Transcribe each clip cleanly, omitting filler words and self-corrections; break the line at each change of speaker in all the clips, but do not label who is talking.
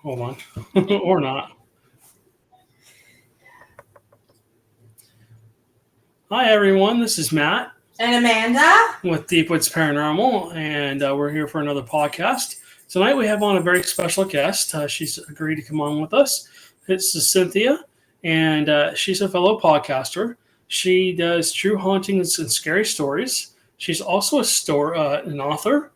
Hold on. Or not. Hi, everyone. This is Matt
And Amanda?
with Deepwoods Paranormal, and we're here for another podcast. Tonight, we have on a very special guest. She's agreed to come on with us. This is Cynthia, and she's a fellow podcaster. She does true hauntings and scary stories. She's also an author.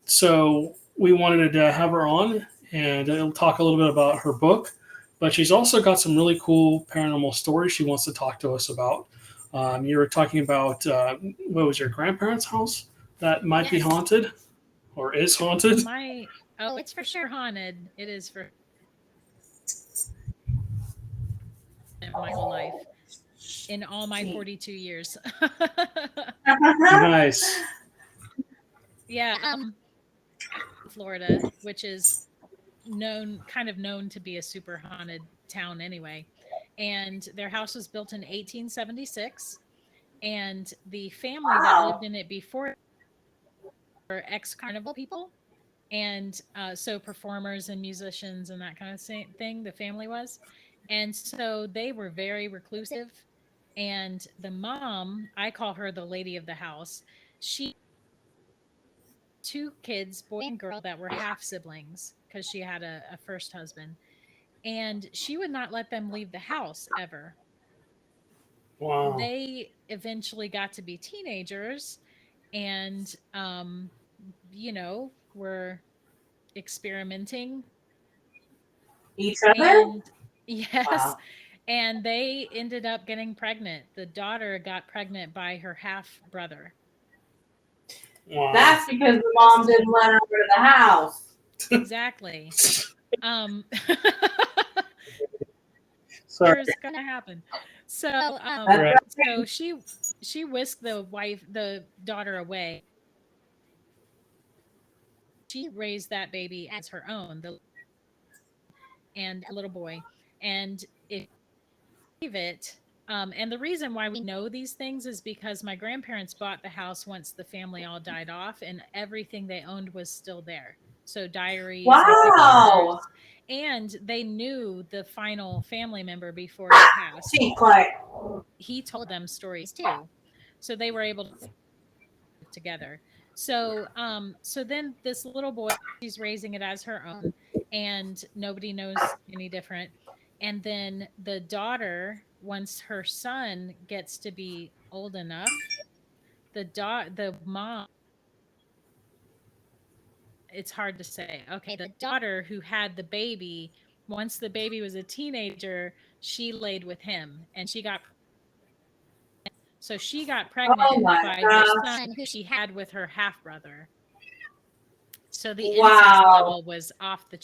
So we wanted to have her on and talk a little bit about her book. But she's also got some really cool paranormal stories she wants to talk to us about. You were talking about what was your grandparents' house that might be
Yes.
haunted or is haunted?
It's for sure haunted. It is for my whole life. In all my 42 years.
Nice.
Yeah, Florida, which is kind of known to be a super haunted town anyway. And their house was built in 1876. And the family that lived in it before were ex-carnival people. And so performers and musicians and that kind of thing, the family was. And so they were very reclusive. And the mom, I call her the lady of the house, she two kids, boy and girl, that were half siblings because she had a first husband. And she would not let them leave the house ever.
Wow.
They eventually got to be teenagers and, were experimenting.
Each other?
And yes,
Wow.
and they ended up getting pregnant. The daughter got pregnant by her half brother.
Wow.
That's because the mom didn't let her out of the house.
Exactly.
Sorry.
It's gonna happen. So,
Right.
so she whisked the daughter away. She raised that baby as her own, and a little boy. And if you believe it, and the reason why we know these things is because my grandparents bought the house once the family all died off, and everything they owned was still there. So diaries,
Wow.
and they knew the final family member before he passed. He told them stories too, so they were able to live together. So then this little boy, she's raising it as her own, and nobody knows any different. And then the daughter, once her son gets to be old enough, the mom, it's hard to say. Okay, the daughter who had the baby, once the baby was a teenager, she laid with him, and she got pregnant
Oh my
by
gosh.
the son who she had with her half brother. So the incest
Wow.
level was off the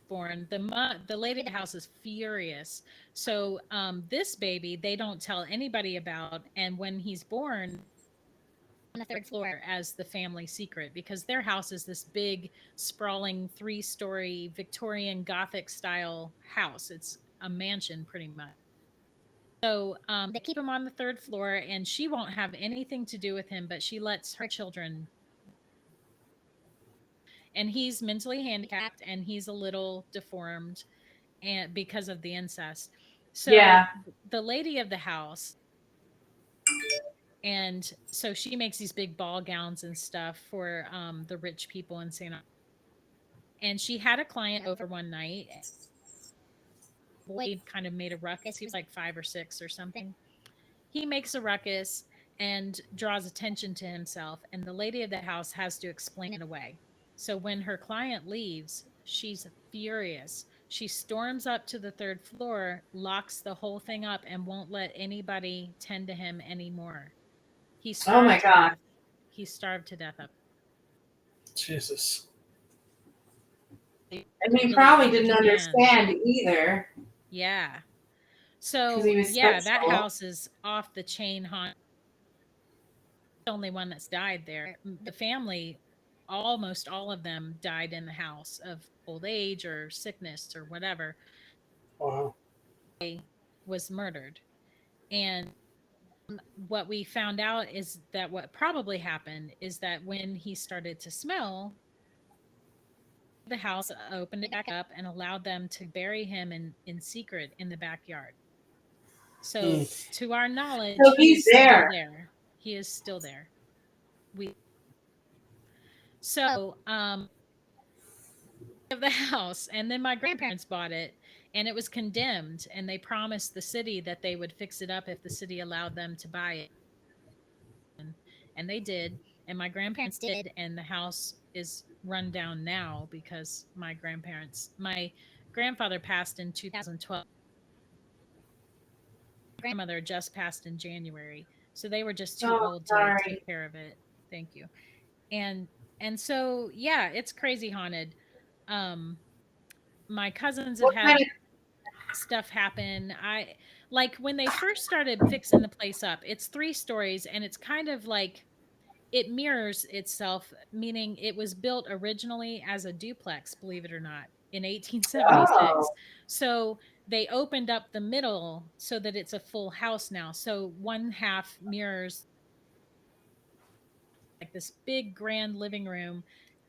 born. The lady of the house is furious. So this baby they don't tell anybody about, and when he's born on the third floor as the family secret, because their house is this big sprawling 3-story Victorian Gothic style house. It's a mansion pretty much. So they keep him on the third floor, and she won't have anything to do with him, but she lets her children. And he's mentally handicapped, and he's a little deformed, and because of the incest. So
Yeah.
the lady of the house, and so she makes these big ball gowns and stuff for the rich people in Santa. And she had a client over one night. Boy kind of made a ruckus. He was like 5 or 6 or something. He makes a ruckus and draws attention to himself, and the lady of the house has to explain it away. So when her client leaves, she's furious. She storms up to the third floor, locks the whole thing up, and won't let anybody tend to him anymore. He starved
Oh my
to
God.
death. He starved to death up.
Jesus.
And he probably didn't understand either.
Yeah. So
Because he was
yeah, that
special.
house is off the chain haunt. The only one that's died there. The family, almost all of them died in the house of old age or sickness or whatever.
Wow.
Was murdered. And what we found out is that what probably happened is that when he started to smell, the house, opened it back up, and allowed them to bury him in secret in the backyard. So, to our knowledge,
So
he
he's
is still
there.
there. He is still there. So, of the house, and then my grandparents bought it, and it was condemned, and they promised the city that they would fix it up if the city allowed them to buy it, and they did, and my grandparents did, and the house is run down now because my grandfather passed in 2012. Grandmother just passed in January, so they were just too
Oh,
old to
sorry.
take care of it. Thank you. And so yeah, it's crazy haunted. um my cousins have
What
had
kind of
stuff happen. I like when they first started fixing the place up, it's 3 stories, and it's kind of like it mirrors itself, meaning it was built originally as a duplex, believe it or not, in 1876.
Oh,
So they opened up the middle so that it's a full house now. So one half mirrors like this big grand living room.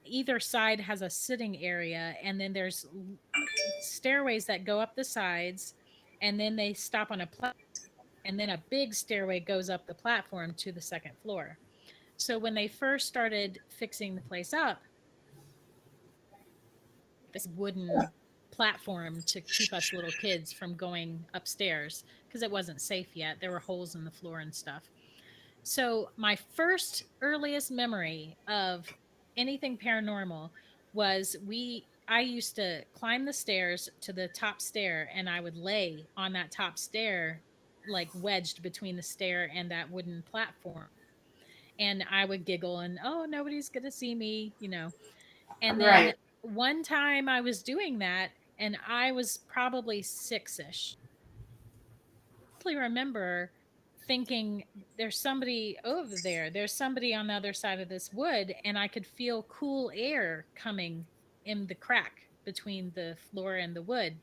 Either side has a sitting area, and then there's stairways that go up the sides, and then they stop on a platform, and then a big stairway goes up the platform to the second floor. So when they first started fixing the place up, this wooden platform to keep us little kids from going upstairs because it wasn't safe yet. There were holes in the floor and stuff. So my first earliest memory of anything paranormal was I used to climb the stairs to the top stair, and I would lay on that top stair like wedged between the stair and that wooden platform, and I would giggle and, oh, nobody's going to see me. And then
right.
one time I was doing that, and I was probably 6ish. I remember thinking, there's somebody over there. There's somebody on the other side of this wood, and I could feel cool air coming in the crack between the floor and the wood.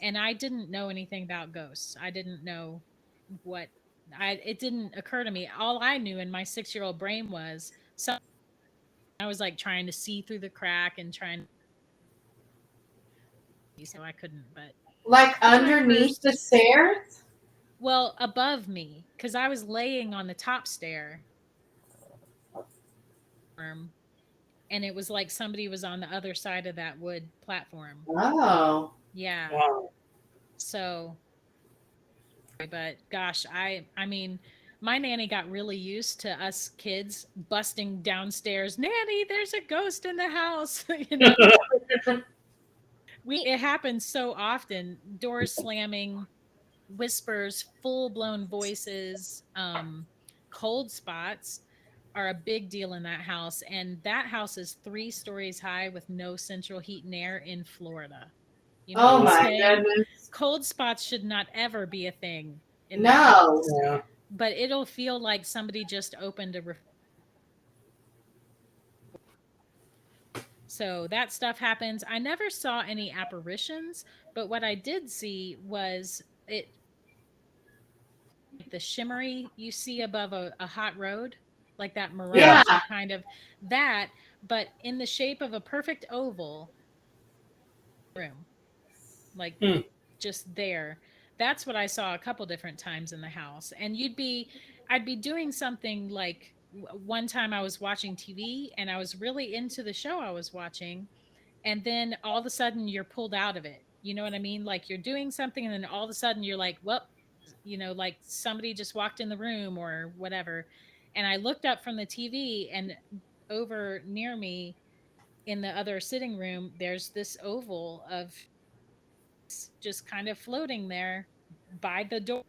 And I didn't know anything about ghosts. I didn't know what it didn't occur to me. All I knew in my 6-year-old brain was I was like trying to see through the crack and trying to, so I couldn't, but
Like
that's my
underneath the
first.
stairs?
Well, above me, because I was laying on the top stair, and it was like somebody was on the other side of that wood platform.
Oh.
Yeah.
Wow.
So, but gosh, I mean, my nanny got really used to us kids busting downstairs. Nanny, there's a ghost in the house. It happens so often. Doors slamming, whispers, full blown voices, cold spots are a big deal in that house. And that house is 3 stories high with no central heat and air in Florida. You know what
Oh
I'm
my
saying?
goodness.
Cold spots should not ever be a thing in that
No.
house,
Yeah.
but it'll feel like somebody just opened a. So that stuff happens. I never saw any apparitions, but what I did see was the shimmery you see above a hot road, like that
Yeah.
mirage kind of that, but in the shape of a perfect oval room, like
Hmm.
just there. That's what I saw a couple different times in the house. And I'd be doing something like one time I was watching TV and I was really into the show I was watching, and then all of a sudden you're pulled out of it. You know what I mean? Like you're doing something and then all of a sudden you're like, well, like somebody just walked in the room or whatever. And I looked up from the TV, and over near me in the other sitting room, there's this oval of just kind of floating there by the door.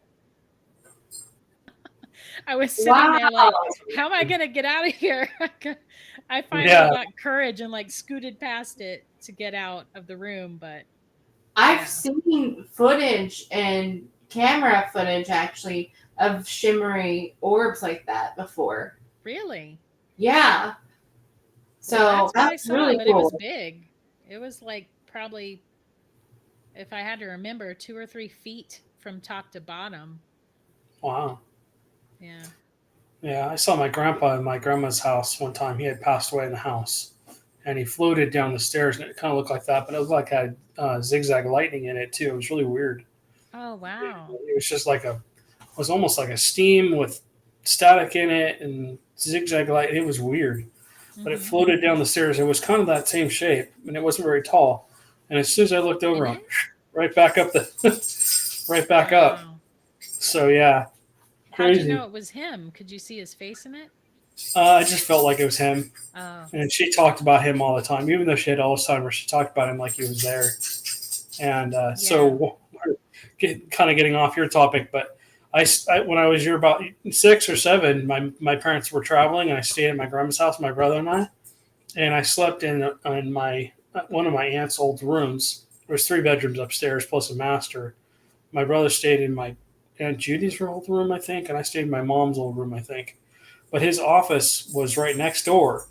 I was sitting
Wow.
there like, how am I going to get out of here? I finally
Yeah.
got courage and like scooted past it to get out of the room. But
I've
yeah.
seen footage and camera footage actually of shimmery orbs like that before.
Really?
Yeah. So
Well, that's what I
that's
saw,
really
but it was
cool.
big. It was like probably, if I had to remember, 2 or 3 feet from top to bottom.
Wow.
Yeah.
Yeah. I saw my grandpa in my grandma's house one time. He had passed away in the house. and he floated down the stairs, and it kind of looked like that, but it looked like it had zigzag lightning in it too. It was really weird.
Oh, wow.
It was just like it was almost like a steam with static in it and zigzag light. It was weird, but it floated down the stairs. It was kind of that same shape, and it wasn't very tall. And as soon as I looked over, on right back up right back up. So yeah, crazy.
How'd you know it was him? Could you see his face in it?
I just felt like it was him.
Oh.
And she talked about him all the time, even though she had Alzheimer's. She talked about him like he was there. And so, kind of getting off your topic, but I when I was about 6 or 7, my parents were traveling, and I stayed at my grandma's house, my brother and I slept in my one of my aunt's old rooms. There's 3 bedrooms upstairs plus a master. My brother stayed in my Aunt Judy's old room, I think, and I stayed in my mom's old room, I think. But his office was right next door.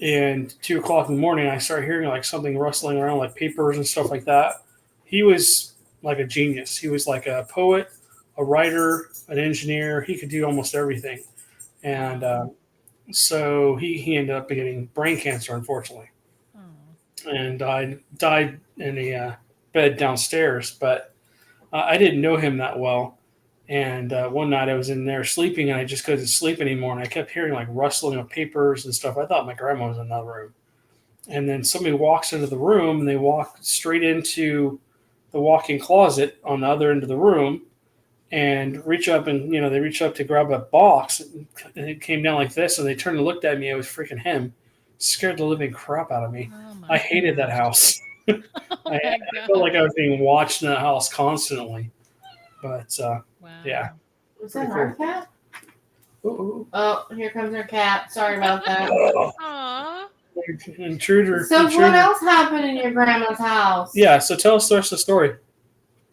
And 2 o'clock in the morning, I started hearing like something rustling around, like papers and stuff like that. He was like a genius. He was like a poet, a writer, an engineer. He could do almost everything. And so he ended up getting brain cancer, unfortunately. And died in a bed downstairs. But I didn't know him that well. And one night I was in there sleeping, and I just couldn't sleep anymore. And I kept hearing like rustling of papers and stuff. I thought my grandma was in another room. And then somebody walks into the room, and they walk straight into the walk-in closet on the other end of the room, and reach up to grab a box, and it came down like this. And they turned and looked at me. It was freaking him. Scared the living crap out of me. I hated that house. I felt like I was being watched in that house constantly. But yeah.
Was that our cat? Oh, here comes our cat. Sorry about that.
Aww.
Intruder.
So what else happened in your grandma's house?
Yeah, so tell us the rest of the story.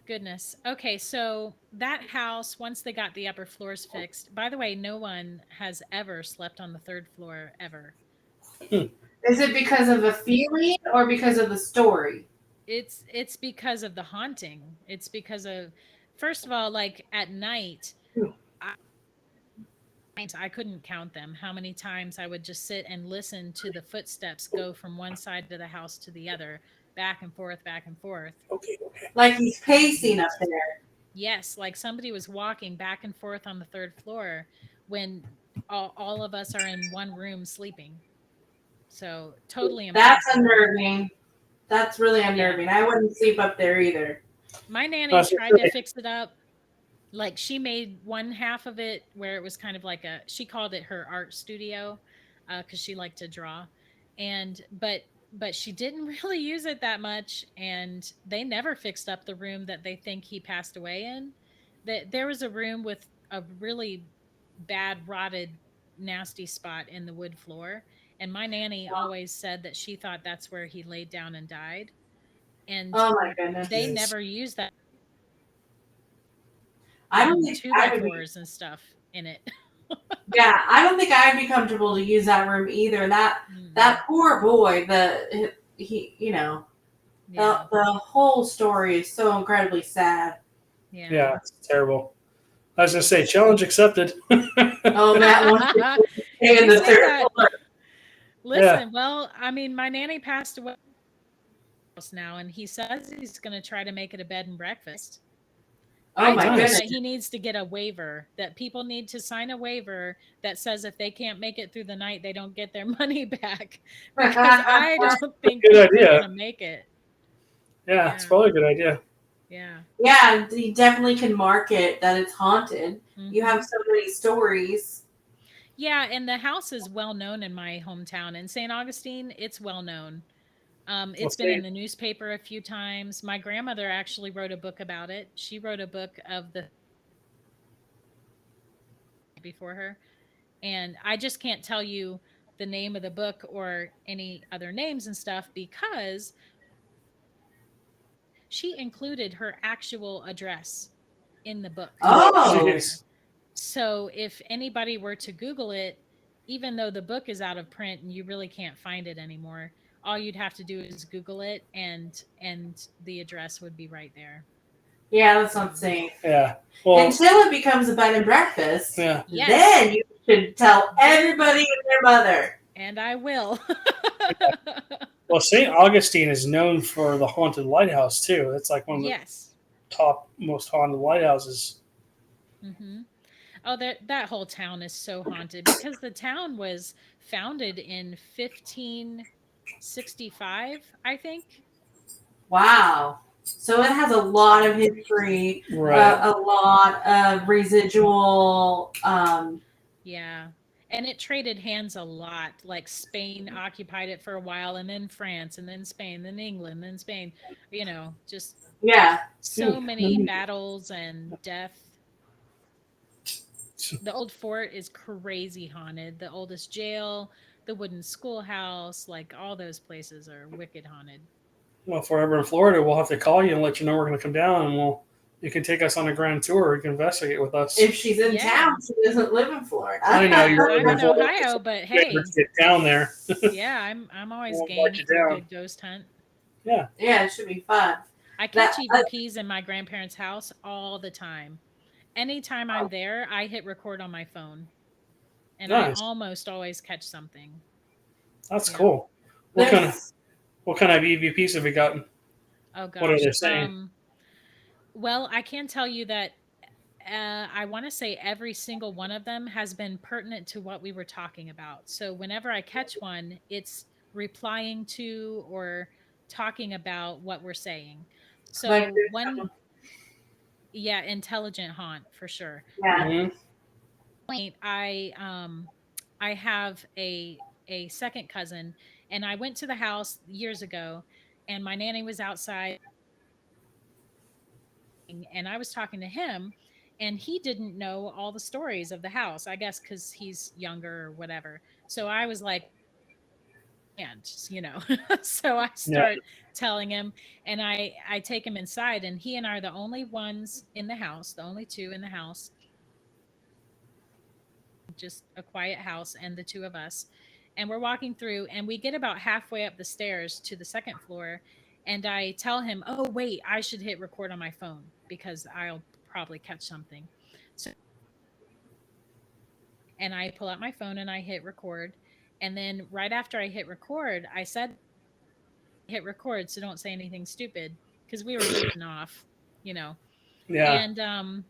Goodness. Okay, so that house, once they got the upper floors fixed, by the way, no one has ever slept on the 3rd floor ever.
Is it because of the feeling or because of the story?
It's because of the haunting. It's because of, first of all, like at night, I couldn't count them, how many times I would just sit and listen to the footsteps go from one side of the house to the other, back and forth, back and forth.
Okay.
Like he's pacing up there.
Yes, like somebody was walking back and forth on the 3rd floor when all of us are in one room sleeping. So totally impossible.
That's unnerving. That's really unnerving. I wouldn't sleep up there either.
My nanny tried to fix it up. Like she made one half of it where it was kind of like she called it her art studio because she liked to draw. But she didn't really use it that much. And they never fixed up the room that they think he passed away in. There was a room with a really bad, rotted, nasty spot in the wood floor. And my nanny always said that she thought that's where he laid down and died. And
oh my goodness,
they never used that.
I don't think
2x4s and stuff in it.
Yeah, I don't think I'd be comfortable to use that room either. That poor boy. The whole story is so incredibly sad.
Yeah, it's terrible. I was gonna say, challenge accepted.
Oh, Matt wants to stay in the 3rd floor.
Listen, well, I mean, my nanny passed away now, and he says he's going to try to make it a bed and breakfast.
Oh my goodness!
That he needs to get a waiver. That people need to sign a waiver that says if they can't make it through the night, they don't get their money back. Because I don't think they're going to make it.
Yeah, it's probably a good idea.
Yeah, you definitely can market that it's haunted. Mm-hmm. You have so many stories.
Yeah, and the house is well known in my hometown. In St. Augustine, it's well known. It's been in the newspaper a few times. My grandmother actually wrote a book about it. She wrote a book of the before her. And I just can't tell you the name of the book or any other names and stuff because she included her actual address in the book.
Oh,
so if anybody were to Google it, even though the book is out of print and you really can't find it anymore, all you'd have to do is Google it and the address would be right there.
Yeah, that's not safe.
Yeah. Well,
until it becomes a bed and breakfast.
Yeah.
Yes. Then you should tell everybody and their mother.
And I will.
Well, St. Augustine is known for the haunted lighthouse too. It's like one of the
Yes.
top most haunted lighthouses.
Hmm. Oh, that whole town is so haunted because the town was founded in 1565, I think.
Wow. So it has a lot of history,
Right.
a lot of residual.
Yeah. And it traded hands a lot. Like Spain occupied it for a while, and then France, and then Spain, then England, then Spain. Just
Yeah.
so many battles and death. The old fort is crazy haunted. The oldest jail, the wooden schoolhouse, like all those places are wicked haunted.
Well, if we're ever in Florida, we'll have to call you and let you know we're going to come down, and you can take us on a grand tour. You can investigate with us.
If she's in
Yeah.
town, she doesn't live in Florida.
I know you're
I'm in
Florida.
Ohio, but hey,
Let's get down there.
yeah, I'm always
We'll
game
invite you
for a
down.
good ghost hunt.
Yeah.
Yeah, it should be fun.
I catch EVPs in my grandparents' house all the time. Anytime I'm there, I hit record on my phone, and I
Nice.
almost always catch something.
That's
Yeah.
cool. What kind of EVPs have we gotten?
Oh gosh.
What are they saying?
Well, I can tell you that I want to say every single one of them has been pertinent to what we were talking about. So whenever I catch one, it's replying to or talking about what we're saying. So
Like
yeah, intelligent haunt for sure.
Yeah.
Mhm.
I have a second cousin, and I went to the house years ago, and my nanny was outside, and I was talking to him, and he didn't know all the stories of the house, I guess because he's younger or whatever. So I was like, and so I
Yeah.
start telling him, and I take him inside, and he and I are the only ones in the house, the only two in the house, just a quiet house and the two of us. And we're walking through, and we get about halfway up the stairs to the second floor, and I tell him, oh wait, I should hit record on my phone because I'll probably catch something. So, and I pull out my phone and I hit record, and then right after I hit record, I said hit record, so don't say anything stupid, because we were goofing off,
Yeah.
and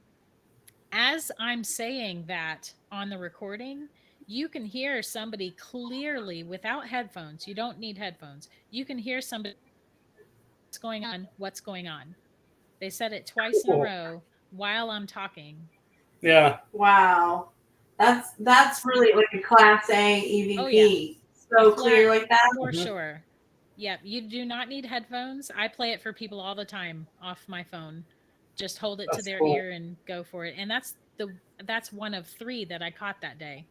as I'm saying that on the recording, you can hear somebody clearly without headphones. You don't need headphones. You can hear somebody, what's going on, what's going on. They said it twice in a
Cool.
row while I'm talking.
Yeah.
Wow. That's really like a class A EVP.
Oh, yeah.
So clear like that.
For
Mhm.
sure. Yep. You do not need headphones. I play it for people all the time off my phone. Just hold it to
That's
their
cool.
ear and go for it. And that's one of 3 that I caught that day.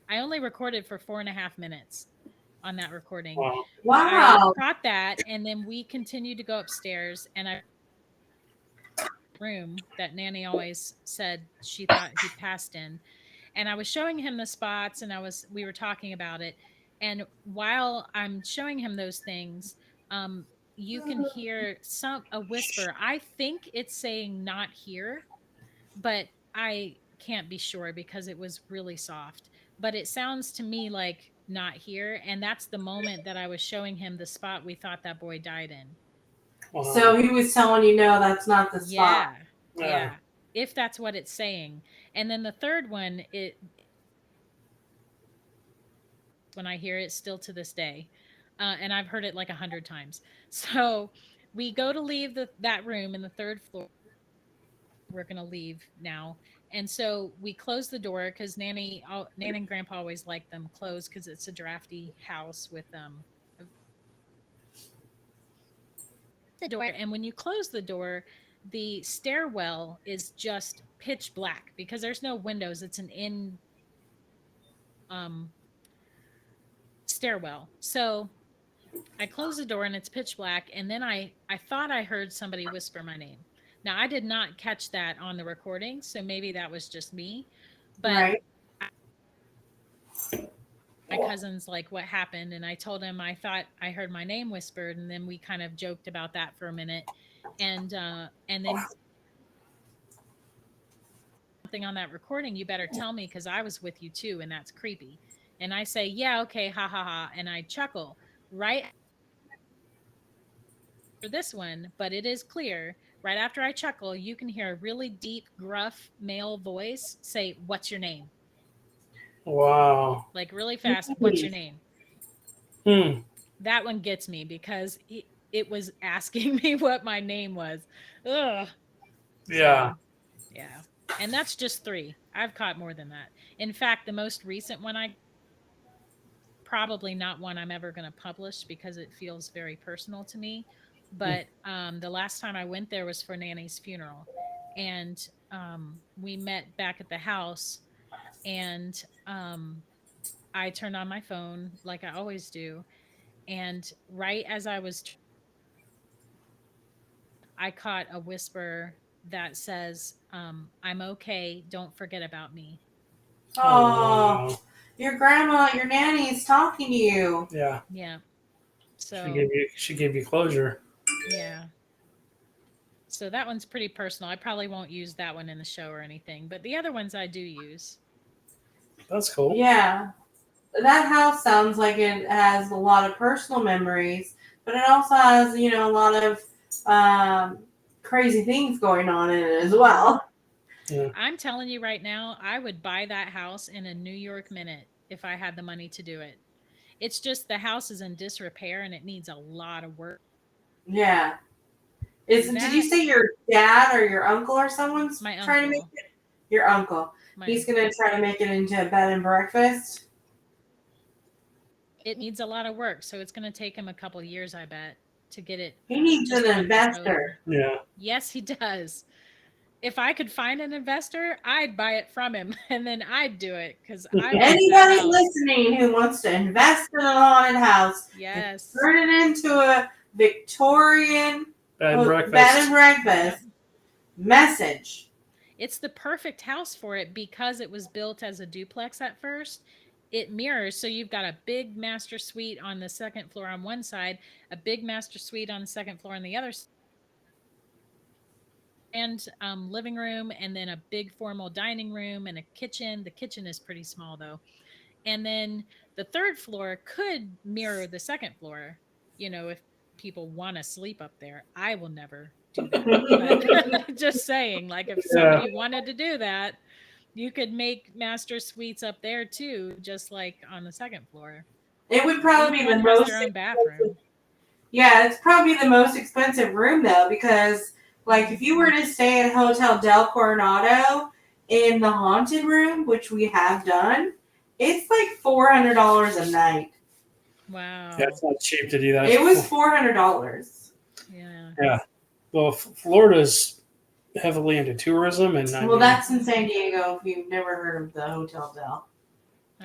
I only recorded for 4.5 minutes on that recording.
Wow.
Wow.
I caught that, and then we continued to go upstairs, and I room that Nanny always said she thought he passed in. And I was showing him the spots, and we were talking about it. And while I'm showing him those things, you can hear a whisper. I think it's saying not here, but I can't be sure because it was really soft. But it sounds to me like not here, and that's the moment that I was showing him the spot we thought that boy died in.
Wow.
So he was telling you, no, that's not the spot.
Yeah. If that's what it's saying. And then the third one, when I hear it still to this day, and I've heard it like 100 times. So we go to leave that room in the third floor. We're going to leave now. And so we close the door because Nanny and Grandpa always like them closed because it's a drafty house with the door. And when you close the door, the stairwell is just pitch black because there's no windows. It's an in stairwell. So I close the door and it's pitch black. And then I thought I heard somebody whisper my name. Now I did not catch that on the recording, so maybe that was just me. But
Right.
my cousin's like, what happened? And I told him I thought I heard my name whispered, and then we kind of joked about that for a minute. And then something on that recording, you better tell me because I was with you too, and that's creepy. And I say, yeah, okay, ha ha ha, and I chuckle. right for this one, but it is clear. Right after I chuckle, you can hear a really deep, gruff male voice say, "What's your name?"
Wow.
Like really fast, "What's your name?"
Hmm.
That one gets me because it was asking me what my name was. Ugh.
Yeah.
So, yeah. And that's just 3. I've caught more than that. In fact, the most recent one I probably not one I'm ever going to publish because it feels very personal to me. But the last time I went there was for Nanny's funeral. And we met back at the house. And I turned on my phone like I always do. And right as I caught a whisper that says, "I'm okay. Don't forget about me."
Oh,
wow.
your grandma, your nanny's talking to you.
Yeah.
Yeah.
She
So,
gave you closure.
yeah. So that one's pretty personal. I probably won't use that one in the show or anything, but the other ones I do use.
That's cool.
Yeah. That house sounds like it has a lot of personal memories, but it also has, a lot of crazy things going on in it as well.
Yeah.
I'm telling you right now, I would buy that house in a New York minute if I had the money to do it. It's just the house is in disrepair and it needs a lot of work.
Yeah. Did you
That
say your dad or your uncle or someone's
my
trying to make
uncle,
it? Your uncle.
my
He's
uncle.
going to try to make it into a bed and breakfast.
It needs a lot of work, so it's going to take him a couple years, I bet, to get it
He needs
just
an
on his own.
investor.
Yeah.
Yes, he does. If I could find an investor, I'd buy it from him and then I'd do it because I want that
Anybody
house.
listening who wants to invest in a haunted house and
Yes.
turn it into a Victorian
Bed and breakfast.
bed and breakfast, message.
It's the perfect house for it because it was built as a duplex at first. It mirrors, so you've got a big master suite on the second floor on one side, a big master suite on the second floor on the other side, and living room, and then a big formal dining room and a kitchen. The kitchen is pretty small though. And then the third floor could mirror the second floor, if people want to sleep up there. I will never do that. But just saying, like if
Yeah.
somebody wanted to do that, you could make master suites up there too, just like on the second floor.
It would probably
Each
be the
one has
most
their own
expensive.
bathroom.
Yeah, it's probably the most expensive room though, because like if you were to stay at Hotel Del Coronado in the haunted room, which we have done, it's like $400 a night.
Wow.
Yeah, it's not cheap to do that.
It was $400.
Yeah.
Yeah. Well, Florida's heavily into tourism, and
Well, that's in San Diego. If you've never heard of the Hotel Del.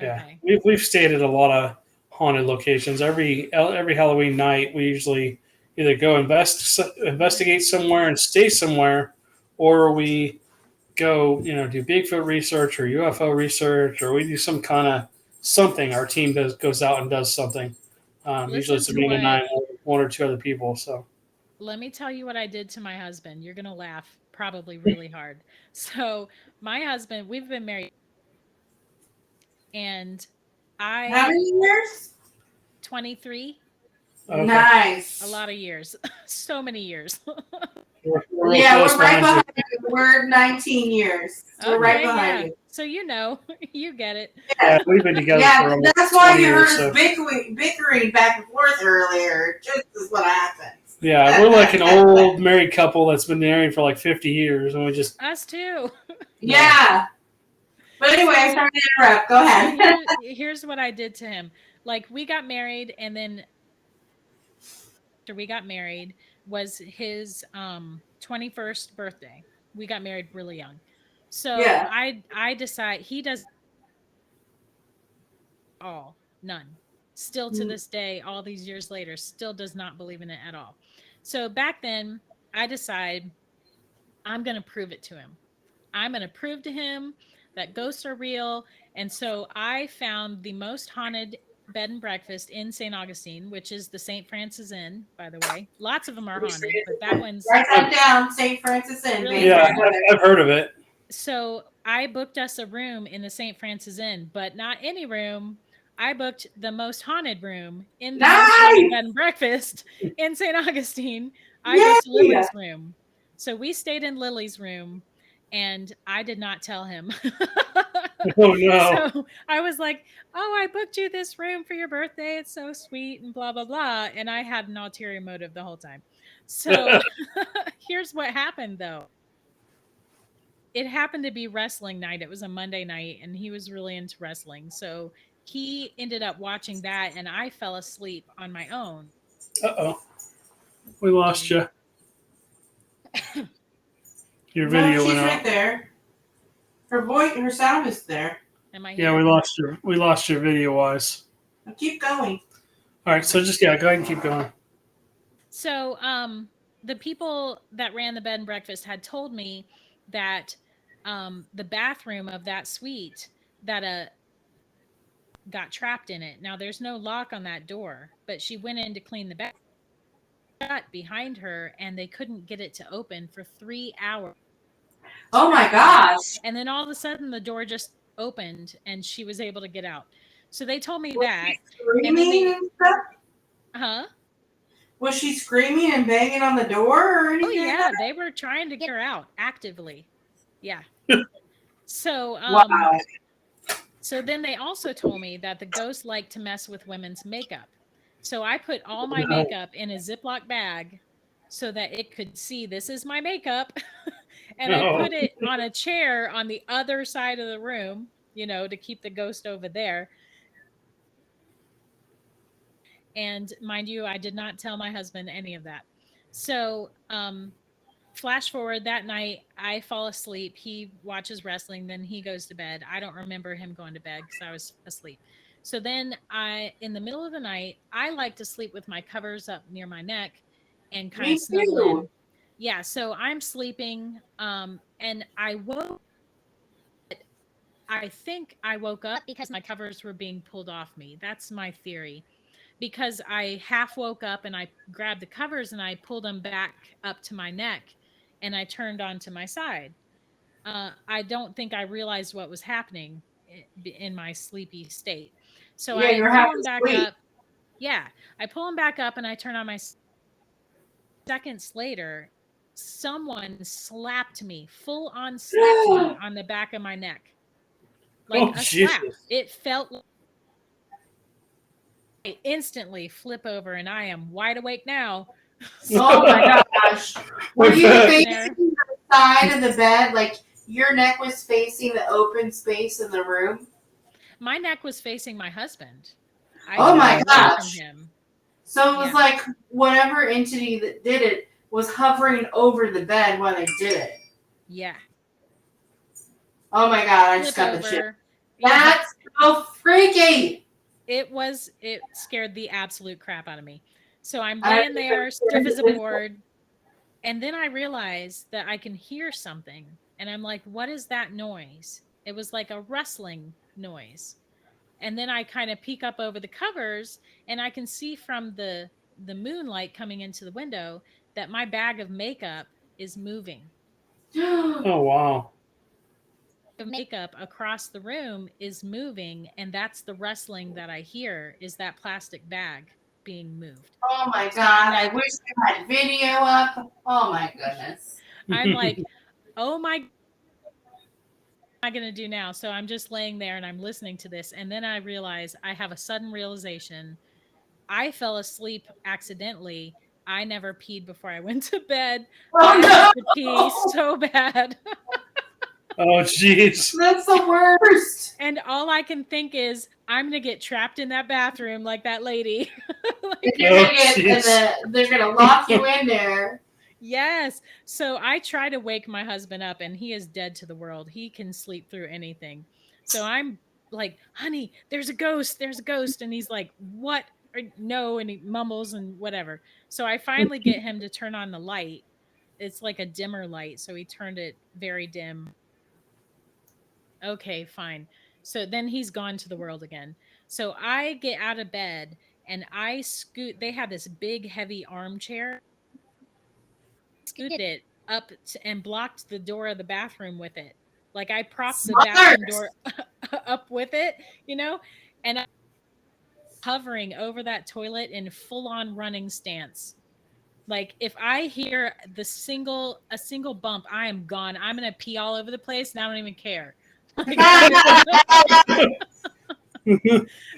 yeah,
Okay.
we've stayed at a lot of haunted locations. Every Halloween night, we usually either go investigate somewhere and stay somewhere, or we go do Bigfoot research or UFO research, or we do some kind of something. Our team goes out and does something. Usually it's me and I, one or two other people. So
let me tell you what I did to my husband. You're going to laugh probably really hard. So, my husband, we've been married, and
How many years?
23.
okay.
Nice.
A lot of years. So many years.
We're
Yeah,
close
we're right
behind
behind you. We're 19 years. We're right behind you.
So you get it.
Yeah, we've been together for
Yeah,
almost
that's why
20
you heard
years.
us bickering back and forth earlier. Just is what happens.
Yeah, we're like an old married couple that's been married for like 50 years, and we just
Us too.
Yeah. But anyway, sorry to interrupt. Go ahead.
So here's what I did to him. Like we got married, and then after we got married was his 21st birthday. We got married really young. So
Yeah.
I decide he does all none. Still to this day, all these years later, still does not believe in it at all. So back then, I decide I'm going to prove it to him. I'm going to prove to him that ghosts are real. And so I found the most haunted bed and breakfast in St. Augustine, which is the St. Francis Inn, by the way. Lots of them are haunted, but that one's
Write that down, St. Francis Inn.
Really
yeah, I've heard of it.
So I booked us a room in the St. Francis Inn, but not any room, I booked the most haunted room in the most
Nice!
haunted bed and breakfast in St. Augustine. I booked
Yay!
Lily's room. So we stayed in Lily's room and I did not tell him.
Oh no.
So I was like, "Oh, I booked you this room for your birthday. It's so sweet and blah blah blah." And I had an ulterior motive the whole time. So here's what happened though. It happened to be wrestling night. It was a Monday night and he was really into wrestling. So he ended up watching that and I fell asleep on my own.
Uh-oh. We lost you. Your
No,
video
she's
went
right
out.
there. Her voice, her sound is there.
Am I
Yeah,
here?
we lost your video wise.
Now keep going.
All right, so just go ahead and keep going.
So the people that ran the bed and breakfast had told me that the bathroom of that suite that got trapped in it. Now there's no lock on that door, but she went in to clean the bath shut behind her and they couldn't get it to open for 3 hours.
Oh my gosh.
And then all of a sudden the door just opened and she was able to get out. So they told me
Was
that.
she
And then
screaming and stuff?
Huh?
Was she screaming and banging on the door or
Oh
anything?
yeah, they were trying to get her out actively. Yeah. So
Wow.
so then they also told me that the ghosts like to mess with women's makeup. So I put all my makeup in a Ziploc bag so that it could see this is my makeup. And I put it on a chair on the other side of the room, to keep the ghost over there. And mind you, I did not tell my husband any of that. So, flash forward that night, I fall asleep. He watches wrestling, then he goes to bed. I don't remember him going to bed because I was asleep. So then in the middle of the night, I like to sleep with my covers up near my neck and kind
Me
of snuggle
too.
in. Yeah, so I'm sleeping, and I woke. I think I woke up because my covers were being pulled off me. That's my theory. Because I half woke up and I grabbed the covers and I pulled them back up to my neck and I turned onto my side. I don't think I realized what was happening in my sleepy state. So
Yeah,
I
you're
pull
half
them back
asleep.
up. Yeah, I pull them back up and I turn on my seconds later. Someone slapped me, full on slapped me on the back of my neck. Like a slap.
Jesus.
It felt like I instantly flip over and I am wide awake now.
Oh my gosh. Were you
Okay.
facing the side of the bed? Like your neck was facing the open space in the room?
My neck was facing my husband. I
Oh
turned
my
away
gosh.
from him.
So it was
Yeah.
like whatever entity that did it was hovering over the bed while they did it.
Yeah.
Oh my god, I just
Flip
got the shit.
over. Yeah.
That's so freaky.
It scared the absolute crap out of me. So I'm
I
laying there, stiff as a
this-
board. And then I realize that I can hear something. And I'm like, what is that noise? It was like a rustling noise. And then I kind of peek up over the covers and I can see from the moonlight coming into the window that my bag of makeup is moving.
Oh wow.
The makeup across the room is moving, and that's the rustling that I hear is that plastic bag being moved.
Oh my god, I wish I had video up. Oh my goodness.
I'm like, oh my, what am I going to do now? So I'm just laying there and I'm listening to this. And then I realize I have a sudden realization. I fell asleep accidentally. I never peed before I went to bed. I had to pee so bad.
Oh jeez.
That's the worst.
And all I can think is, I'm going to get trapped in that bathroom like that lady.
They're gonna lock you in there.
Yes. So I try to wake my husband up and he is dead to the world. He can sleep through anything. So I'm like, honey, there's a ghost. There's a ghost. And he's like, what? Or, no. And he mumbles and whatever. So I finally get him to turn on the light. It's like a dimmer light. So he turned it very dim. Okay, fine. So then he's gone to the world again. So I get out of bed and I scoot. They had this big, heavy armchair. Scooted it up and blocked the door of the bathroom with it. Like I propped the bathroom door up with it, and hovering over that toilet in full-on running stance. Like if I hear a single bump, I am gone. I'm gonna pee all over the place, and I don't even care. Like,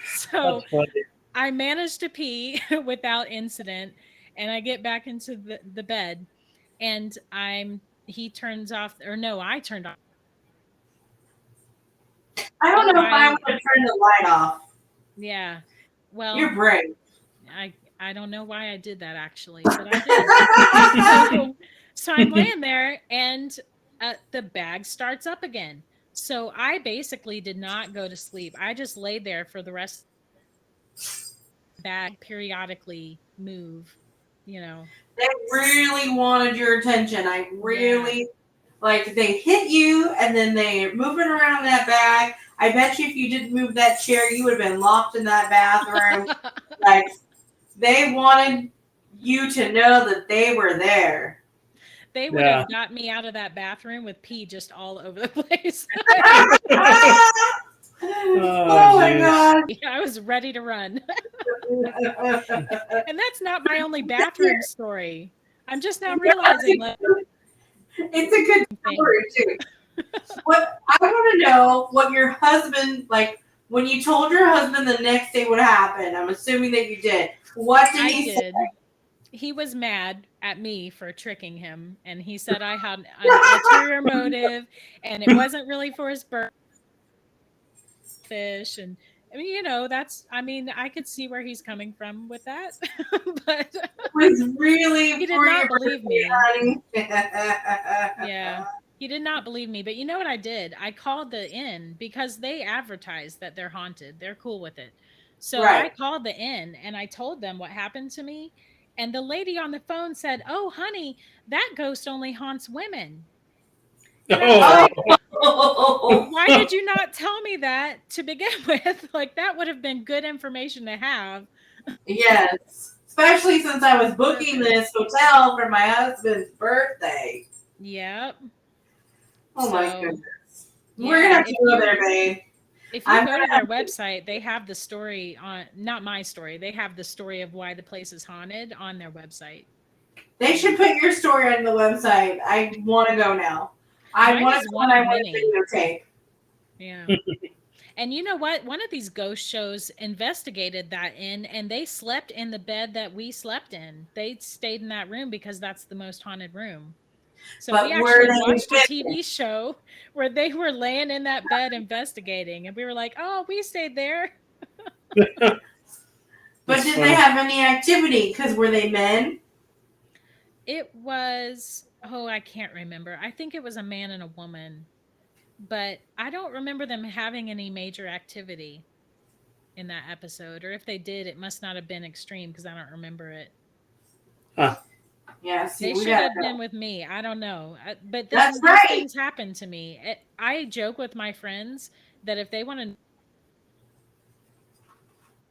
so
That's funny.
I managed to pee without incident, and I get back into the bed, and he turns off, or no, I turned off.
I don't know if I would have turned the light off.
Yeah. Well,
You're brave.
I don't know why I did that actually, but I did. So I'm laying there, and the bag starts up again. So I basically did not go to sleep. I just laid there for the rest of the bag periodically move, you know.
They really wanted your attention. Like they hit you and then they're moving around that bag. I bet you if you didn't move that chair, you would have been locked in that bathroom. Like they wanted you to know that they were there.
They would have got me out of that bathroom with pee just all over the place.
Oh my God.
I was ready to run. And that's not my only bathroom story. I'm just now realizing that.
It's a good story too. What I want to know what your husband, like when you told your husband the next day what happened. I'm assuming that you did. What did he say?
He was mad at me for tricking him, and he said I had an ulterior motive, and it wasn't really for his fish. And I mean, you know, I could see where he's coming from with that, but
it was really
he did not believe me. Yeah, he did not believe me. But you know what I did? I called the inn because they advertise that they're haunted. They're cool with it. So I called the inn and I told them what happened to me. And the lady on the phone said, "Oh, honey, that ghost only haunts women." Like, why did you not tell me that to begin with? Like, that would have been good information to have.
Yes. Especially since I was booking this hotel for my husband's birthday.
Yep.
Oh my goodness. We're going to have to go there, babe.
If you go to their website, they have the story on, not my story, they have the story of why the place is haunted on their website.
They should put your story on the website. I want to go now. I want to videotape.
Yeah. And you know what? One of these ghost shows investigated that inn, and they slept in the bed that we slept in. They stayed in that room because that's the most haunted room. So we actually watched a TV show where they were laying in that bed investigating, and we were like, "Oh, we stayed there."
But did they have any activity? Because were they men?
It was, I can't remember. I think it was a man and a woman, but I don't remember them having any major activity in that episode. Or if they did, it must not have been extreme because I don't remember it.
Huh.
Yeah,
they should have been with me. I don't know. But these things happen to me. I joke with my friends that if they want to,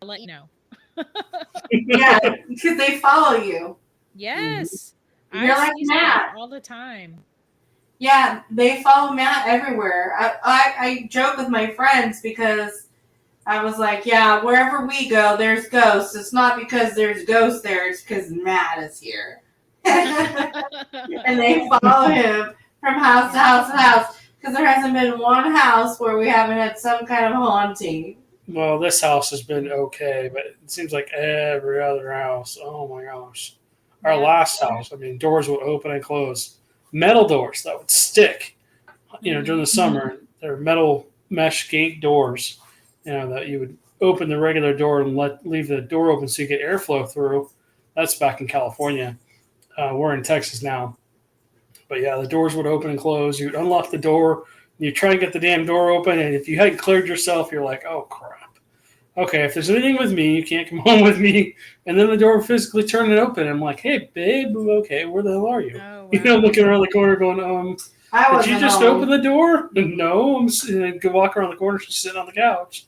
I'll let you know.
Yeah, because they follow you.
Yes.
You're like Matt
all the time.
Yeah, they follow Matt everywhere. I joke with my friends because I was like, yeah, wherever we go, there's ghosts. It's not because there's ghosts there. It's because Matt is here. And they follow him from house to house to house because there hasn't been one house where we haven't had some kind of haunting.
Well, this house has been okay, but it seems like every other house. Oh my gosh. Our last house, I mean, doors would open and close. Metal doors that would stick, during the summer. They're metal mesh gate doors, that you would open the regular door and leave the door open so you get airflow through. That's back in California. We're in Texas now. But yeah, the doors would open and close. You'd unlock the door. You try and get the damn door open, and if you hadn't cleared yourself, you're like, oh, crap. Okay, if there's anything with me, you can't come home with me. And then the door would physically turn and open. I'm like, hey, babe, okay, where the hell are you?
Oh, wow.
Looking around the corner going, did you just open the door? No, and go walk around the corner. She's sitting on the couch.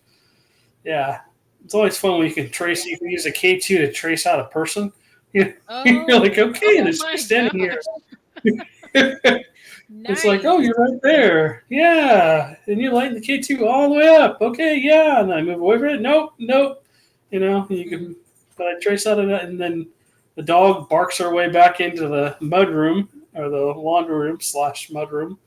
Yeah, it's always fun when you can use a K2 to trace out a person. You're like, okay, they're standing here.
Nice.
It's like, oh, you're right there. Yeah. And you light the K2 all the way up. Okay, yeah. And then I move away from it. Nope. You can, but I trace out of that, and then the dog barks her way back into the mud room or the laundry room / mud room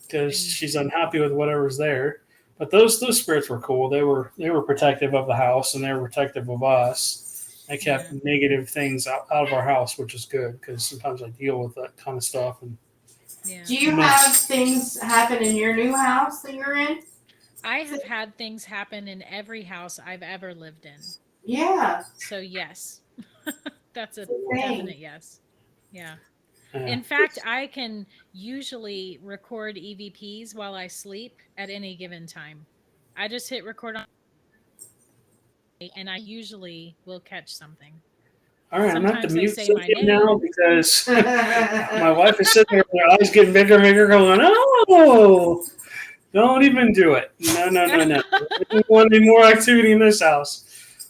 because she's unhappy with whatever's there. But those spirits were cool. They were protective of the house and they were protective of us. They kept negative things out of our house, which is good because sometimes I deal with that kind of stuff. And
do you have things happen in your new house that you're in?
I have had things happen in every house I've ever lived in.
Yeah.
So yes, that's a
Same.
definite yes. Yeah. In fact, I can usually record EVPs while I sleep at any given time. I just hit record on and I usually will catch something.
all right, I'm gonna have to
Sometimes they
mute
say my
Cynthia now
name.
because my wife is sitting there with her eyes getting bigger and bigger, going, "Oh, don't even do it! No. We don't want any more activity in this house.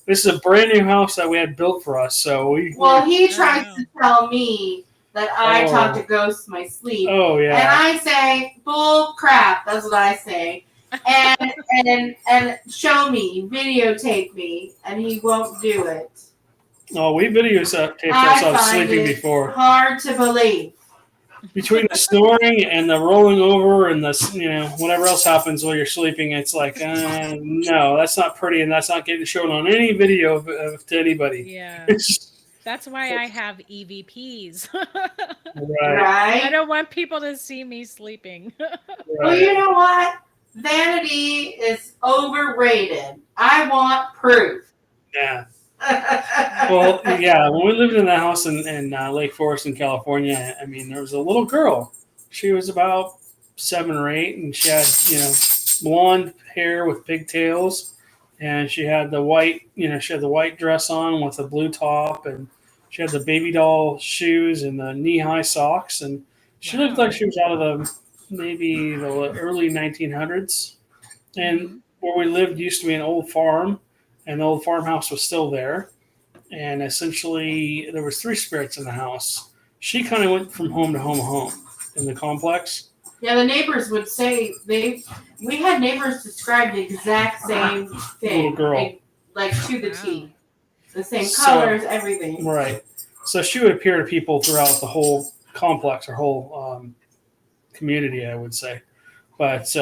This is a brand new house that we had built for us, so we."
Well, he tries to tell me that I talk to ghosts in my sleep.
Oh yeah.
And I say, bull crap. That's what I say. And show me, videotape me, and he won't do it.
Oh, we videotaped ourselves sleeping before.
Hard to believe.
Between the snoring and the rolling over and the whatever else happens while you're sleeping, it's like no, that's not pretty, and that's not getting shown on any video to anybody.
Yeah. That's why I have EVPs.
Right.
I don't want people to see me sleeping.
Well, you know what? Vanity is overrated. I want proof.
Yeah. Well, yeah. When we lived in the house in Lake Forest in California, I mean, there was a little girl. She was about 7 or 8, and she had blonde hair with pigtails, and she had the white dress on with a blue top, and she had the baby doll shoes and the knee-high socks, and she looked like she was out of maybe the early 1900s. And where we lived used to be an old farm, and the old farmhouse was still there. And essentially, there was 3 spirits in the house. She kind of went from home to home in the complex.
Yeah, the neighbors would say we had neighbors describe the exact same thing.
Little girl.
Like to the T. The same colors, everything.
Right. So she would appear to people throughout the whole complex, or whole community, I would say. But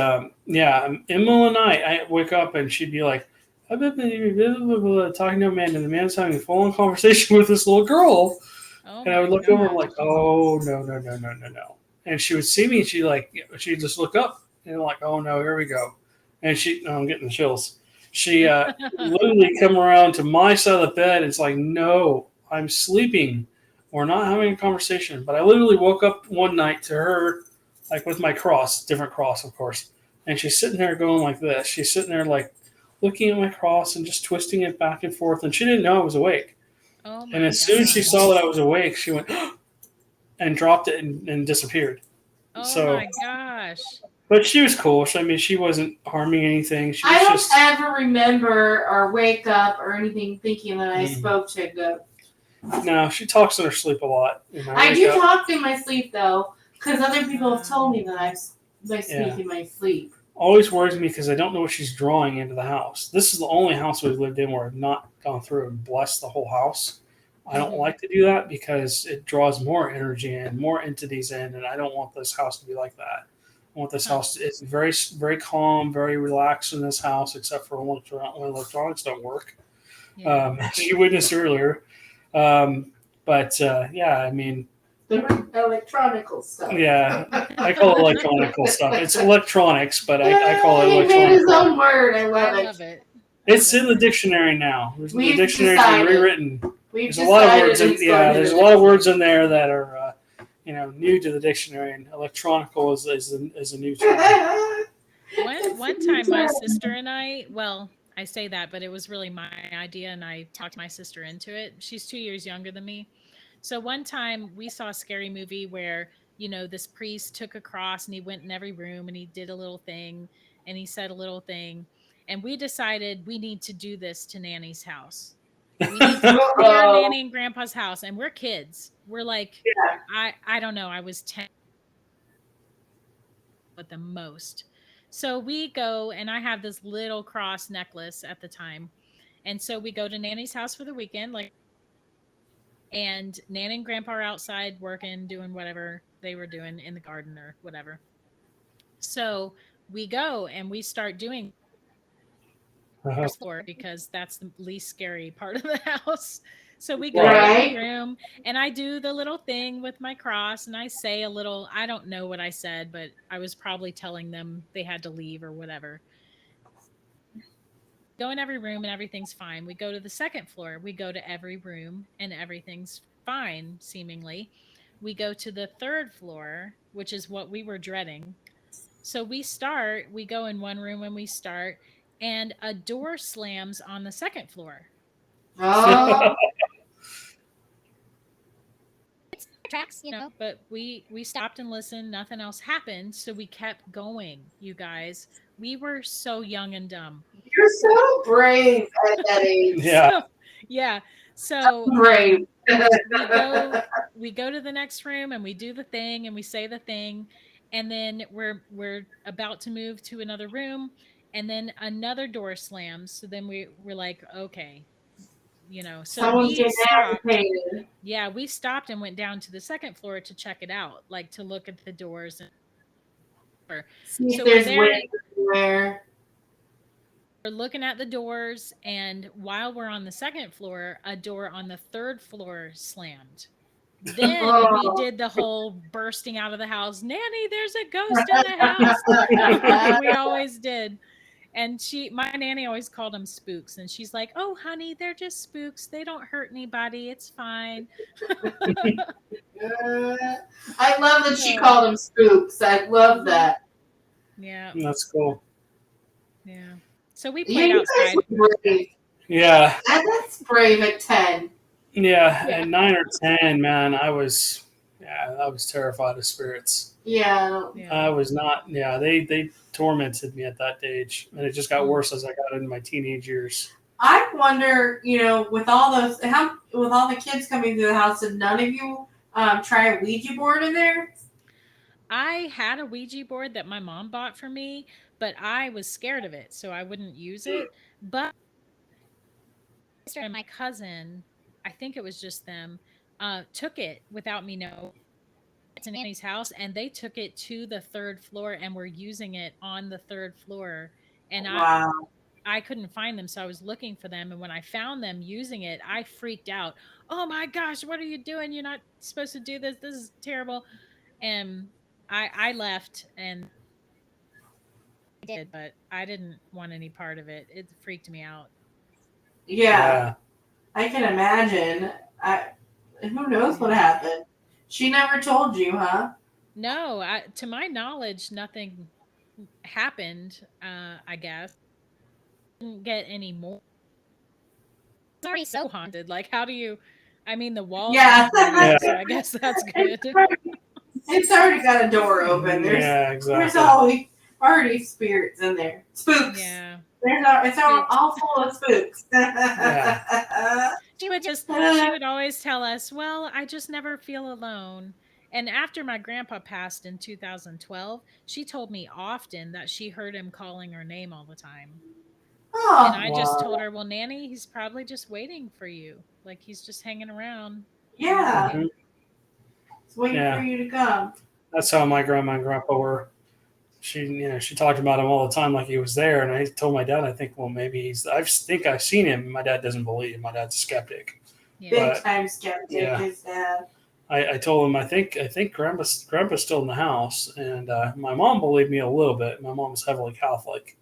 yeah, in the middle of the night, I wake up and she'd be like, I've been talking to a man, and the man's having a full-on conversation with this little girl. And I would look over and like, oh, no. And she would see me, and she'd just look up and like, oh no, here we go. And I'm getting the chills. She literally come around to my side of the bed. And it's like, no, I'm sleeping. We're not having a conversation. But I literally woke up one night to her, like with my cross, different cross, of course. And she's sitting there going like this. She's sitting there like looking at my cross and just twisting it back and forth. And she didn't know I was awake.
Oh my
and as soon as she saw that I was awake, she went and dropped it and disappeared.
Oh my gosh.
But she was cool. I mean, she wasn't harming anything. She was
I don't ever remember or wake up or anything thinking that I spoke to a ghost.
No, she talks in her sleep a lot.
I do talk in my sleep, though, because other people have told me that I speak in my sleep.
Always worries me because I don't know what she's drawing into the house. This is the only house we've lived in where I've not gone through and blessed the whole house. I don't like to do that because it draws more energy in, more entities in, and I don't want this house to be like that. I want this house. It's very, very calm, very relaxed in this house, except for when electronics don't work, as you witnessed earlier. But yeah, I mean,
the electronical stuff.
Yeah, I call it electronical stuff. It's electronics, but I call it
electronic. He made his own word. I love
it.
It's in the dictionary now. The dictionary's been rewritten.
There's
a lot of words. There's a lot of words in there that are new to the dictionary, and electronical is a new term.
One time, my sister and I, I say that, but it was really my idea, and I talked my sister into it. She's 2 years younger than me. So one time we saw a scary movie where, this priest took a cross and he went in every room and he did a little thing and he said a little thing. And we decided we need to do this to Nanny's house. We need to be our Nanny and Grandpa's house. And we're kids. We're like, I don't know. I was 10 at the most. So we go, and I have this little cross necklace at the time. And so we go to Nanny's house for the weekend, like, and Nanny and Grandpa are outside working, doing whatever they were doing in the garden or whatever. So we go and we start doing first floor because that's the least scary part of the house. So we go to every
Right.
room and I do the little thing with my cross and I say a little, I don't know what I said, but I was probably telling them they had to leave or whatever. Go in every room and everything's fine. We go to the second floor. We go to every room and everything's fine, seemingly. We go to the third floor, which is what we were dreading. So we go in one room when we start, and a door slams on the second floor.
Oh,
Tracks, but we stopped and listened. Nothing else happened, so we kept going. You guys, we were so young and dumb.
you're so brave at that age.
Yeah.
So, yeah. So
Brave.
we go to the next room and we do the thing and we say the thing, and then we're about to move to another room, and then another door slams. So then we're like, okay, so
Someone's
we
getting
stopped.
agitated.
Yeah, we stopped and went down to the second floor to check it out, like to look at the doors and
See if
so
there's wind everywhere.
we're looking at the doors, and while we're on the second floor, a door on the third floor slammed. Then we
Oh.
did the whole bursting out of the house. Nanny, there's a ghost in the house. Like we always did. And my nanny always called them spooks. And she's like, oh, honey, they're just spooks. They don't hurt anybody. It's fine.
I love that she called them spooks. I love that.
Yeah.
That's cool.
Yeah. So we played outside.
Brave.
Yeah.
That's brave at 10.
Yeah. At 9 or 10, man, I was terrified of spirits.
Yeah.
I was not. Yeah, they tormented me at that age, and it just got worse as I got into my teenage years.
I wonder, with all the kids coming to the house, did none of you try a Ouija board in there?
I had a Ouija board that my mom bought for me, but I was scared of it, so I wouldn't use it. But my sister and my cousin, I think it was just them, took it without me knowing. To Nanny's house, and they took it to the third floor and were using it on the third floor. And
Wow.
I couldn't find them, so I was looking for them. And when I found them using it, I freaked out. Oh my gosh, what are you doing? You're not supposed to do this. This is terrible. And I left and I did, but I didn't want any part of it. It freaked me out.
Yeah. I can imagine. Who knows what happened? She never told you, huh?
No, to my knowledge, nothing happened. I guess didn't get any more. It's already so haunted. Like, how do you? I mean, the walls.
Yeah.
So I guess that's good.
It's already got a door open. There's already spirits in there. Spooks.
Yeah.
It's all full of spooks.
She would always tell us, well, I just never feel alone. And after my grandpa passed in 2012, she told me often that she heard him calling her name all the time.
Oh,
and I just told her, well, Nanny, he's probably just waiting for you. Like, he's just hanging around.
Yeah.
Mm-hmm.
He's waiting for you to come.
That's how my grandma and grandpa were. She talked about him all the time like he was there. And I told my dad, I think, well, maybe I think I've seen him. My dad doesn't believe. My dad's a skeptic.
Yeah. Big time skeptic, his dad.
I told him, I think grandpa's still in the house. And my mom believed me a little bit. My mom's heavily Catholic.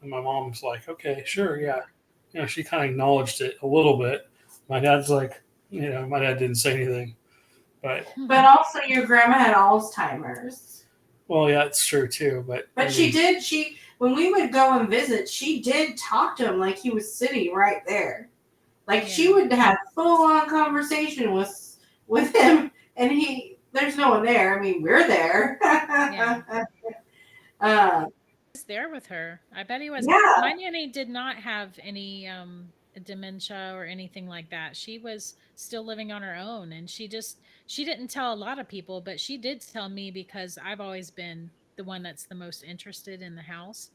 And my mom was like, okay, sure, yeah. She kind of acknowledged it a little bit. My dad's like, my dad didn't say anything. But
also your grandma had Alzheimer's.
Well, yeah, it's true too. But
when we would go and visit, she did talk to him like he was sitting right there. Like she would have full on conversation with him, and there's no one there. I mean, we're there.
Was there with her. I bet he was.
Yeah.
My nanny did not have any dementia or anything like that. She was still living on her own, and she didn't tell a lot of people, but she did tell me because I've always been the one that's the most interested in the house.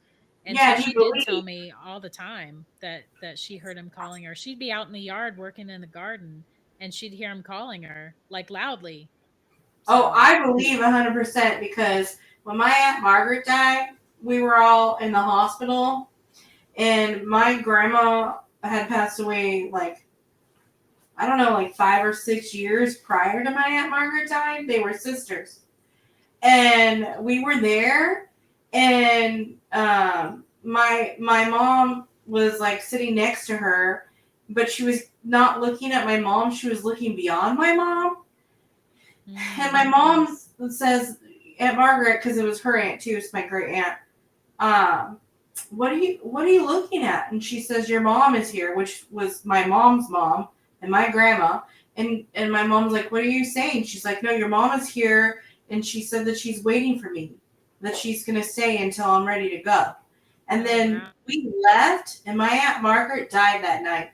And
Yeah,
so
he
she did tell
believed.
me all the time that she heard him calling her. She'd be out in the yard working in the garden, and she'd hear him calling her like loudly.
Oh,
So
I believe 100% because when my Aunt Margaret died, we were all in the hospital, and my grandma had passed away like, I don't know, like 5 or 6 years prior to my Aunt Margaret died. They were sisters. And we were there, and my mom was like sitting next to her, but she was not looking at my mom. She was looking beyond my mom. And my mom says, Aunt Margaret, because it was her aunt too, it's my great aunt. What are you looking at? And she says, your mom is here, which was my mom's mom and my grandma. And my mom's like, what are you saying? She's like, no, your mom is here, and she said that she's waiting for me, that she's gonna stay until I'm ready to go. And then we left, and my Aunt Margaret died that night.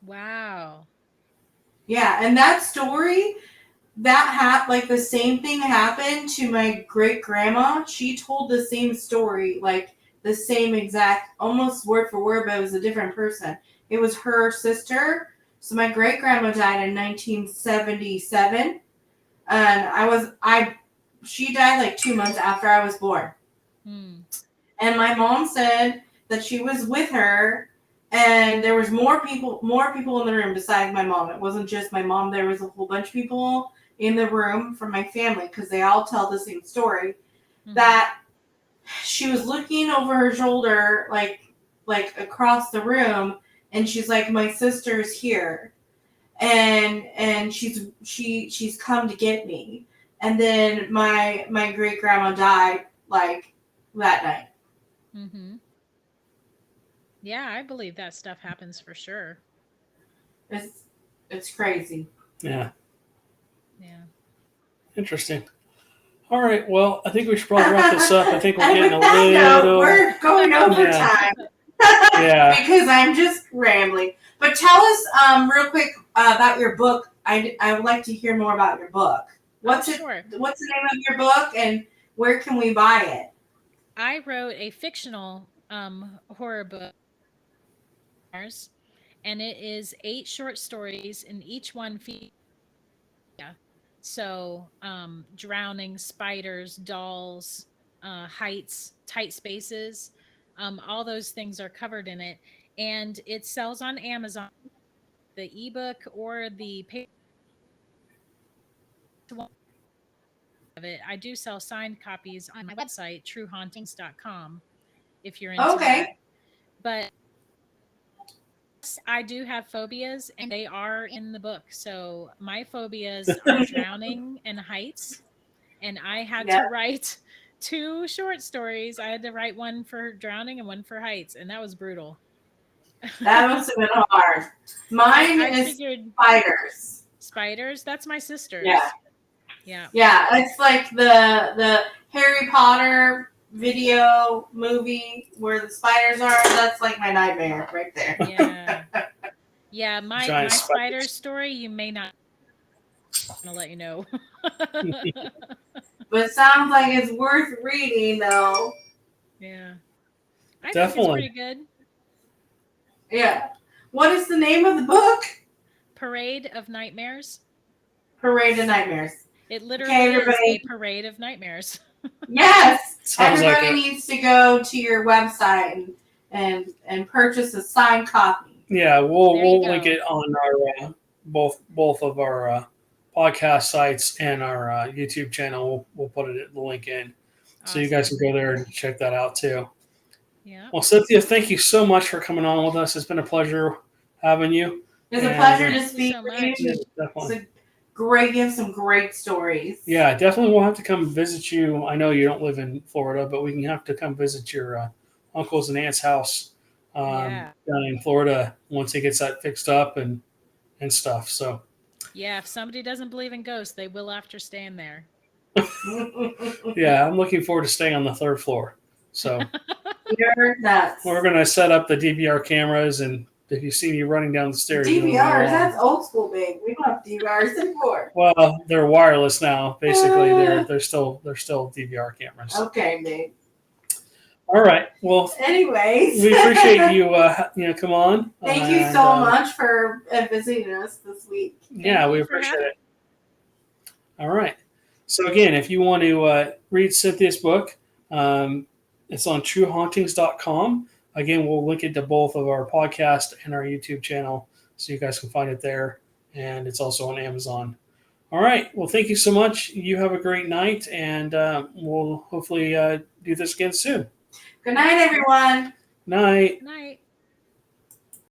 wow.
Yeah, and that story, like the same thing happened to my great grandma. She told the same story, like the same exact, almost word for word, but it was a different person. It was her sister. So my great grandma died in 1977, and she died like 2 months after I was born. And my mom said that she was with her, and there was more people in the room besides my mom. It wasn't just my mom. There was a whole bunch of people in the room from my family, because they all tell the same story, that she was looking over her shoulder, like across the room, and she's like, my sister's here, and she's come to get me. And then my great grandma died like that night.
Yeah, I believe that stuff happens for sure.
It's crazy.
Yeah.
Yeah.
Interesting. All right. Well, I think we should probably wrap this up. I think we're
And
getting a
with that
little.
note, we're going over time.
Yeah.
Because I'm just rambling. But tell us real quick about your book. I would like to hear more about your book. What's the name of your book, and where can we buy it?
I wrote a fictional horror book, and it is 8 short stories, and each one features. So, drowning, spiders, dolls, heights, tight spaces, all those things are covered in it, and it sells on Amazon, the ebook or the paper of it. I do sell signed copies on my website, truehauntings.com, if you're into that. But I do have phobias, and they are in the book. So my phobias are drowning and heights, and I had to write 2 short stories. I had to write one for drowning and one for heights, and that was brutal.
That must have been hard. Mine is spiders.
Spiders? That's my sister's.
Yeah. It's like the Harry Potter video movie where the spiders are. That's like my nightmare right there.
Yeah. My spider story, you may not. I'm gonna let you know.
But it sounds like it's worth reading, though.
Yeah. I
Definitely.
think it's pretty good.
Yeah. What is the name of the book?
Parade of Nightmares.
Parade of Nightmares.
It literally is a parade of nightmares.
Yes.
Sounds
everybody
like
needs to go to your website and purchase a signed copy.
Yeah, we'll link it on our both of our podcast sites and our YouTube channel. We'll put the link in, so you guys can go there and check that out too.
Yeah.
Well, Cynthia, thank you so much for coming on with us. It's been a pleasure having you.
It's a pleasure to speak with you.
Yeah, definitely.
You have some great stories.
Yeah, definitely. We'll have to come visit you. I know you don't live in Florida, but we can have to come visit your uncle's and aunt's house down in Florida once he gets that fixed up and stuff. So.
Yeah, if somebody doesn't believe in ghosts, they will after staying there.
Yeah, I'm looking forward to staying on the 3rd floor. So
you're nuts.
We're going to set up the DVR cameras, and if you see me running down the stairs,
DVRs, that's old school, babe. We don't have DVRs anymore.
Well, they're wireless now. Basically, they're still DVR cameras.
Okay, babe.
All right. Well,
Anyways,
we appreciate you. Come on.
Thank you so much for visiting us this week.
Yeah, we appreciate it. All right. So again, if you want to read Cynthia's book, it's on truehauntings.com. Again, we'll link it to both of our podcast and our YouTube channel, so you guys can find it there. And it's also on Amazon. All right. Well, thank you so much. You have a great night, and we'll hopefully do this again soon.
Good night, everyone.
Night.
Night.